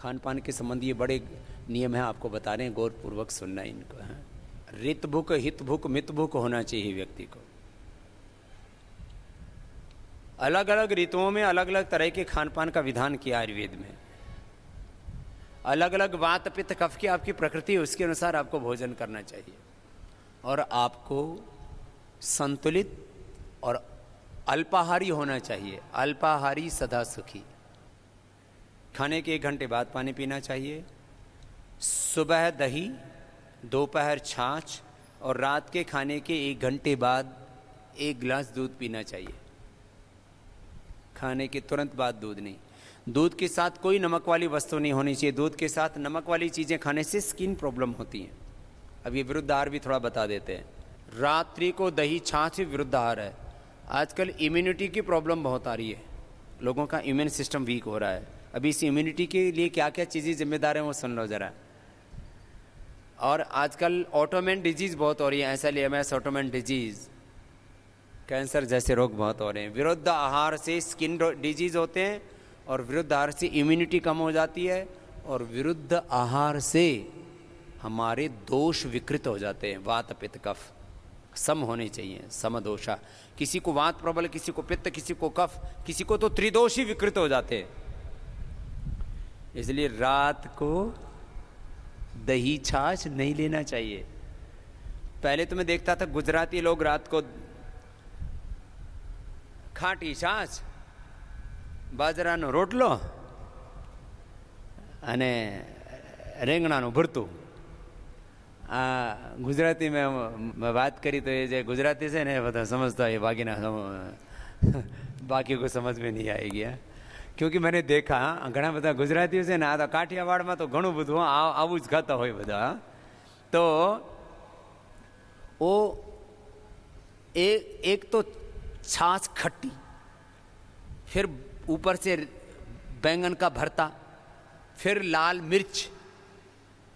खान पान के संबंधी ये बड़े नियम हैं, आपको बता रहे हैं, गौरपूर्वक सुनना इनको है। रित भूख, हित भूख, मित भूख होना चाहिए व्यक्ति को। अलग अलग ऋतुओं में अलग अलग तरह के खान पान का विधान किया आयुर्वेद में। अलग अलग वात पित्त कफ की आपकी प्रकृति है, उसके अनुसार आपको भोजन करना चाहिए। और आपको संतुलित और अल्पाहारी होना चाहिए। अल्पाहारी सदा सुखी। खाने के 1 घंटे बाद पानी पीना चाहिए। सुबह दही, दोपहर छाछ और रात के खाने के 1 घंटे बाद 1 गिलास दूध पीना चाहिए। खाने के तुरंत बाद दूध नहीं। दूध के साथ कोई नमक वाली वस्तु नहीं होनी चाहिए। दूध के साथ नमक वाली चीज़ें खाने से स्किन प्रॉब्लम होती हैं। अब ये विरुद्ध आहार भी थोड़ा बता देते हैं। रात्रि को दही छाछ विरुद्ध आहार है। आजकल इम्यूनिटी की प्रॉब्लम बहुत आ रही है, लोगों का इम्यून सिस्टम वीक हो रहा है। अभी इस इम्यूनिटी के लिए क्या क्या चीज़ें जिम्मेदार हैं वो सुन लो ज़रा। और आजकल ऑटोमेन डिजीज़ बहुत हो रही है, SLEMS ऑटोमेन डिजीज़, कैंसर जैसे रोग बहुत हो रहे हैं। विरुद्ध आहार से स्किन डिजीज़ होते हैं और विरुद्ध आहार से इम्यूनिटी कम हो जाती है और विरुद्ध आहार से हमारे दोष विकृत हो जाते हैं। वात पित्त कफ सम होने चाहिए, समदोषा। किसी को वात प्रबल, किसी को पित्त, किसी को कफ, किसी को तो त्रिदोष ही विकृत हो जाते हैं। इसलिए रात को दही छाछ नहीं लेना चाहिए। पहले तो मैं देखता था गुजराती लोग रात को खाटी छाछ, બાજરાનો રોટલો અને રીંગણાનું ભરતું. આ ગુજરાતીમાં વાત કરી તો ये जो गुजराती से ना બધા समझता है, बाकी को समझ में नहीं आएगी। क्योंकि मैंने देखा घણા બધા गुजरातीઓ છે ને આ તો કાઠિયાવાડમાં તો ઘણું બધું આવું જ ખાતા હોય બધા। તો वो एक तो छाछ खट्टी, फिर ऊपर से बैंगन का भरता, फिर लाल मिर्च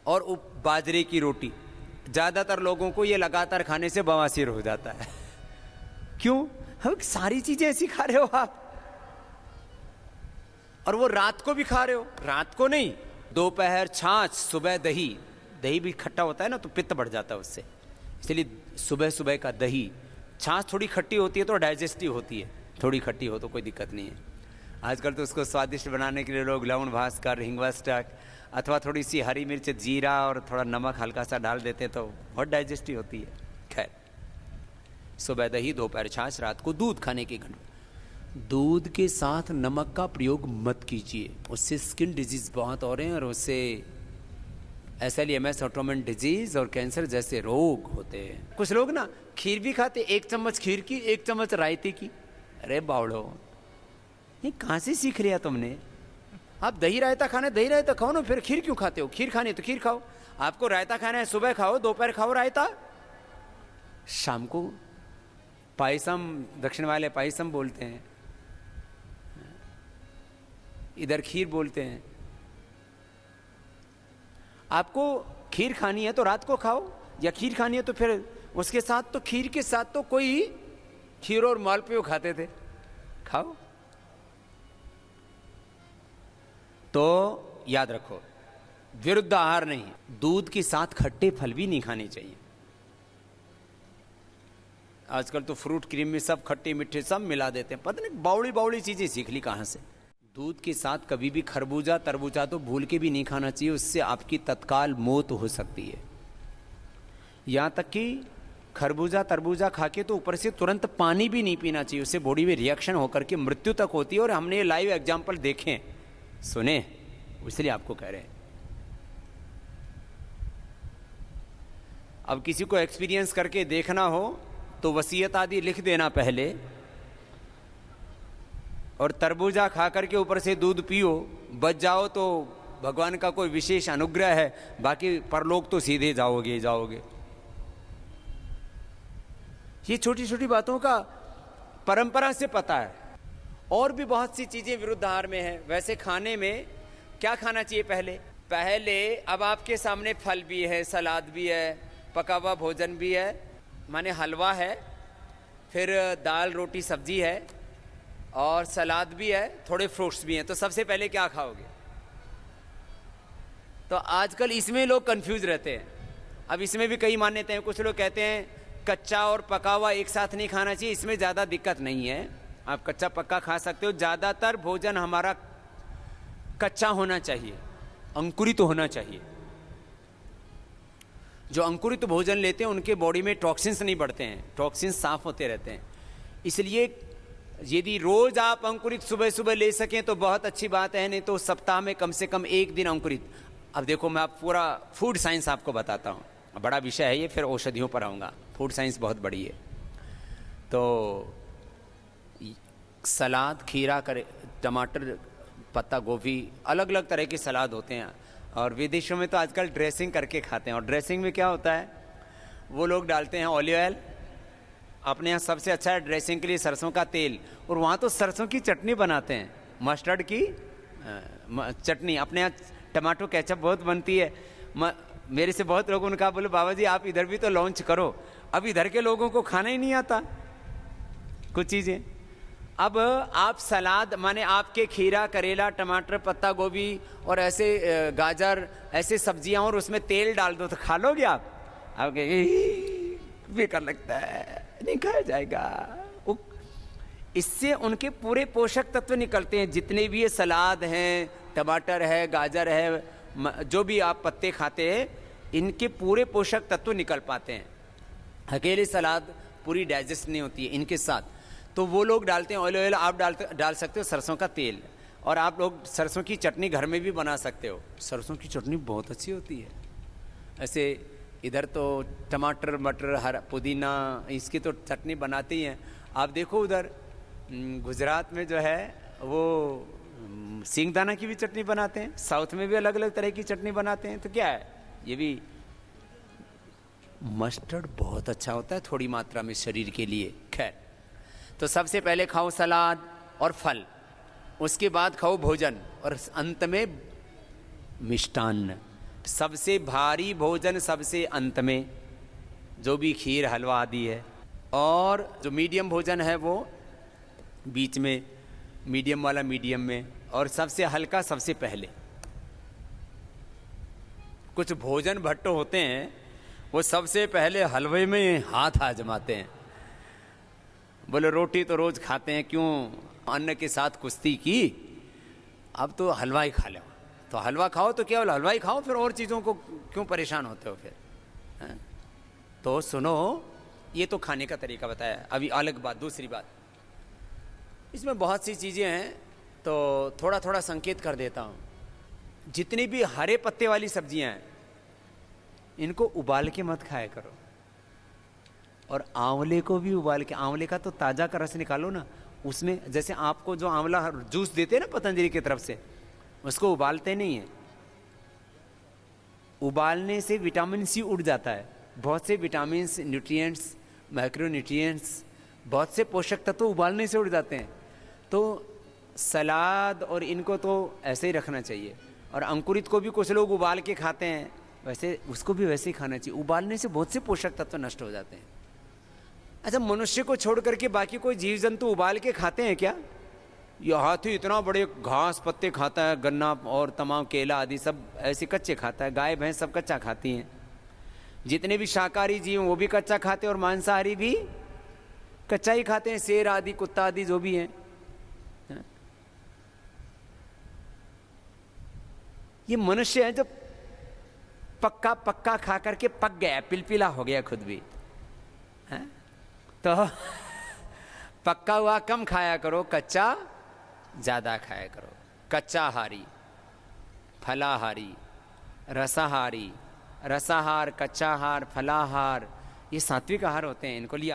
और बाजरे की रोटी। ज़्यादातर लोगों को ये लगातार खाने से बवासीर हो जाता है। क्यों? हम सारी चीज़ें ऐसी खा रहे हो आप, और वो रात को भी खा रहे हो। रात को नहीं, दोपहर छाछ, सुबह दही। दही भी खट्टा होता है ना, तो पित्त बढ़ जाता है उससे। इसलिए सुबह सुबह का दही। छाछ थोड़ी खट्टी होती है तो डाइजेस्टिव होती है, थोड़ी खट्टी हो तो कोई दिक्कत नहीं है। आजकल तो उसको स्वादिष्ट बनाने के लिए लोग लवण भास्कर, हिंगवा स्टक अथवा थोड़ी सी हरी मिर्च, जीरा और थोड़ा नमक हल्का सा डाल देते तो बहुत डाइजेस्टिव होती है। खैर, सुबह दही, दोपहर छाछ, रात को दूध खाने के घंटे। दूध के साथ नमक का प्रयोग मत कीजिए, उससे स्किन डिजीज बहुत हो रहे हैं और उससे SLEMS ऑटोमेन डिजीज और कैंसर जैसे रोग होते हैं। कुछ लोग ना खीर भी खाते, 1 चम्मच खीर की, 1 चम्मच रायते की। अरे बावड़ो, ये कहाँ से सीख लिया तुमने? आप दही रायता खाना, दही रायता खाओ ना, फिर खीर क्यों खाते हो? खीर खानी है तो खीर खाओ। आपको रायता खाना है, सुबह खाओ, दोपहर खाओ रायता, शाम को पायसम। दक्षिण वाले पायसम बोलते हैं, इधर खीर बोलते हैं। आपको खीर खानी है तो रात को खाओ, या खीर खानी है तो फिर उसके साथ, तो खीर के साथ तो कोई खीर और मालपुए खाते थे, खाओ। तो याद रखो, विरुद्ध आहार नहीं। दूध के साथ खट्टे फल भी नहीं खाने चाहिए। आजकल तो फ्रूट क्रीम में सब खट्टे मीठे सब मिला देते हैं, पता नहीं बावड़ी बावड़ी चीजें सीख ली कहां से। दूध के साथ कभी भी खरबूजा तरबूजा तो भूल के भी नहीं खाना चाहिए, उससे आपकी तत्काल मौत हो सकती है। यहाँ तक कि खरबूजा तरबूजा खा के तो ऊपर से तुरंत पानी भी नहीं पीना चाहिए, उससे बॉडी में रिएक्शन होकर के मृत्यु तक होती है। और हमने ये लाइव एग्जाम्पल देखे, सुने, इसलिए आपको कह रहे हैं। अब किसी को एक्सपीरियंस करके देखना हो तो वसीयत आदि लिख देना पहले, और तरबूजा खा करके ऊपर से दूध पियो, बच जाओ तो भगवान का कोई विशेष अनुग्रह है, बाकी परलोक तो सीधे जाओगे जाओगे। ये छोटी छोटी बातों का परंपरा से पता है। और भी बहुत सी चीजें विरुद्ध आहार में है। वैसे खाने में क्या खाना चाहिए? पहले अब आपके सामने फल भी है, सलाद भी है, पका हुआ भोजन भी है, माने हलवा है, फिर दाल रोटी सब्जी है और सलाद भी है, थोड़े फ्रूट्स भी हैं। तो सबसे पहले क्या खाओगे? तो आजकल इसमें लोग कंफ्यूज रहते हैं। अब इसमें भी कई मान्यताएं, कुछ लोग कहते हैं कच्चा और पका हुआ एक साथ नहीं खाना चाहिए, इसमें ज़्यादा दिक्कत नहीं है, आप कच्चा पक्का खा सकते हो। ज़्यादातर भोजन हमारा कच्चा होना चाहिए, अंकुरित होना चाहिए। जो अंकुरित भोजन लेते हैं उनके बॉडी में टॉक्सिन्स नहीं बढ़ते हैं, टॉक्सिन्स साफ होते रहते हैं। इसलिए यदि रोज आप अंकुरित सुबह सुबह ले सकें तो बहुत अच्छी बात है, नहीं तो सप्ताह में कम से कम एक दिन अंकुरित। अब देखो, मैं आप पूरा फूड साइंस आपको बताता हूँ, बड़ा विषय है ये, फिर औषधियों पर आऊँगा। फूड साइंस बहुत बड़ी है। तो सलाद, खीरा, टमाटर, पत्ता गोभी, अलग अलग तरह के सलाद होते हैं। और विदेशों में तो आजकल ड्रेसिंग करके खाते हैं। और ड्रेसिंग में क्या होता है, वो लोग डालते हैं ऑलिव ऑयल, अपने यहाँ सबसे अच्छा है ड्रेसिंग के लिए सरसों का तेल, और वहाँ तो सरसों की चटनी बनाते हैं, मस्टर्ड की चटनी। अपने यहाँ टमाटो केचप बहुत बनती है। मेरे से बहुत लोगों ने कहा, बोले बाबा जी आप इधर भी तो लॉन्च करो। अब इधर के लोगों को खाना ही नहीं आता कुछ चीज़ें। अब आप सलाद माने आपके खीरा, करेला, टमाटर, पत्ता गोभी और ऐसे गाजर, ऐसे सब्जियां, और उसमें तेल डाल दो तो खा लोगे आप? बेकार लगता है, नहीं खाया जाएगा। इससे उनके पूरे पोषक तत्व निकलते हैं, जितने भी ये सलाद हैं, टमाटर है, गाजर है, जो भी आप पत्ते खाते हैं, इनके पूरे पोषक तत्व निकल पाते हैं। अकेले सलाद पूरी डाइजेस्ट नहीं होती है इनके साथ। तो वो लोग डालते हैं ऑलिव ऑयल, आप डाल सकते हो सरसों का तेल। और आप लोग सरसों की चटनी घर में भी बना सकते हो। सरसों की चटनी बहुत अच्छी होती है। ऐसे इधर तो टमाटर, मटर, हरा पुदीना, इसकी तो चटनी बनाते ही हैं। आप देखो उधर गुजरात में जो है वो सींगदाना की भी चटनी बनाते हैं। साउथ में भी अलग अलग तरह की चटनी बनाते हैं। तो क्या है, ये भी मस्टर्ड बहुत अच्छा होता है थोड़ी मात्रा में शरीर के लिए। खैर, तो सबसे पहले खाओ सलाद और फल, उसके बाद खाओ भोजन, और अंत में मिष्टान्न। सबसे भारी भोजन सबसे अंत में, जो भी खीर, हलवा आदि है। और जो मीडियम भोजन है वो बीच में, मीडियम वाला मीडियम में, और सबसे हल्का सबसे पहले। कुछ भोजन भट्ट होते हैं वो सबसे पहले हलवे में हाथ आजमाते हैं। बोले रोटी तो रोज खाते हैं, क्यों अन्न के साथ कुश्ती की, अब तो हलवा ही खा लो। तो हलवा खाओ तो केवल हलवा ही खाओ, फिर और चीज़ों को क्यों परेशान होते हो फिर, है? तो सुनो, ये तो खाने का तरीका बताया। अभी अलग बात, दूसरी बात, इसमें बहुत सी चीज़ें हैं, तो थोड़ा थोड़ा संकेत कर देता हूँ। जितनी भी हरे पत्ते वाली सब्जियां हैं, इनको उबाल के मत खाया करो। और आंवले को भी उबाल के, आंवले का तो ताज़ा का रस निकालो ना, उसमें जैसे आपको जो आंवला जूस देते हैं ना पतंजलि की तरफ से, उसको उबालते नहीं है। उबालने से विटामिन सी उड़ जाता है। बहुत से विटामिन, न्यूट्रिएंट्स, माइक्रोन्यूट्रिएंट्स, बहुत से पोषक तत्व उबालने से उड़ जाते हैं। तो सलाद और इनको तो ऐसे ही रखना चाहिए। और अंकुरित को भी कुछ लोग उबाल के खाते हैं, वैसे उसको भी वैसे ही खाना चाहिए। उबालने से बहुत से पोषक तत्व नष्ट हो जाते हैं। अच्छा, मनुष्य को छोड़ करके बाकी कोई जीव जंतु उबाल के खाते हैं क्या? ये हाथी इतना बड़े घास पत्ते खाता है, गन्ना और तमाम केला आदि सब ऐसे कच्चे खाता है। गाय भैंस सब कच्चा खाती हैं। जितने भी शाकाहारी जीव वो भी कच्चा खाते हैं, और मांसाहारी भी कच्चा ही खाते हैं। शेर आदि, कुत्ता आदि जो भी हैं। ये मनुष्य है जो पक्का पक्का खा करके पक गया, पिलपिला हो गया खुद भी, है? तो पक्का हुआ कम खाया करो, कच्चा ज्यादा खाया करो। कच्चाहारी, फलाहारी, रसाहारी, रसाहार, कच्चाहार, फलाहार, ये सात्विक आहार होते हैं। इनको लिया